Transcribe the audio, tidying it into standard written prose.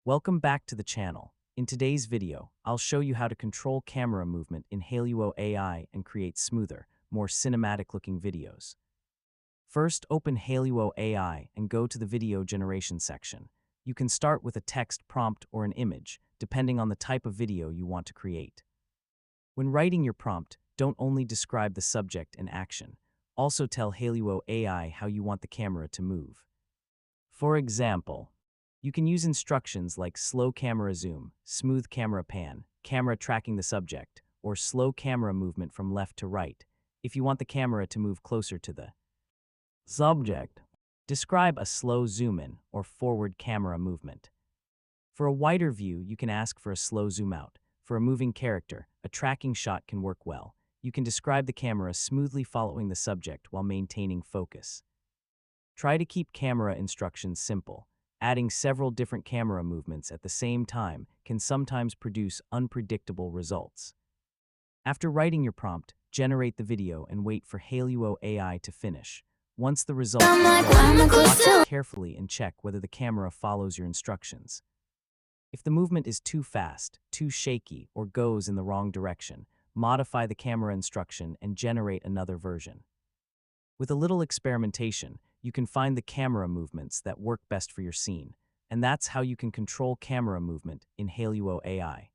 Welcome back to the channel. In today's video, I'll show you how to control camera movement in Hailuo AI and create smoother, more cinematic-looking videos. First, open Hailuo AI and go to the video generation section. You can start with a text prompt or an image, depending on the type of video you want to create. When writing your prompt, don't only describe the subject and action. Also tell Hailuo AI how you want the camera to move. For example, you can use instructions like slow camera zoom, smooth camera pan, camera tracking the subject, or slow camera movement from left to right if you want the camera to move closer to the subject. Describe a slow zoom in or forward camera movement. For a wider view, you can ask for a slow zoom out. For a moving character, a tracking shot can work well. You can describe the camera smoothly following the subject while maintaining focus. Try to keep camera instructions simple. Adding several different camera movements at the same time can sometimes produce unpredictable results. After writing your prompt, generate the video and wait for Hailuo AI to finish. Once the results are ready, watch it carefully and check whether the camera follows your instructions. If the movement is too fast, too shaky, or goes in the wrong direction, modify the camera instruction and generate another version. With a little experimentation, you can find the camera movements that work best for your scene, and that's how you can control camera movement in Hailuo AI.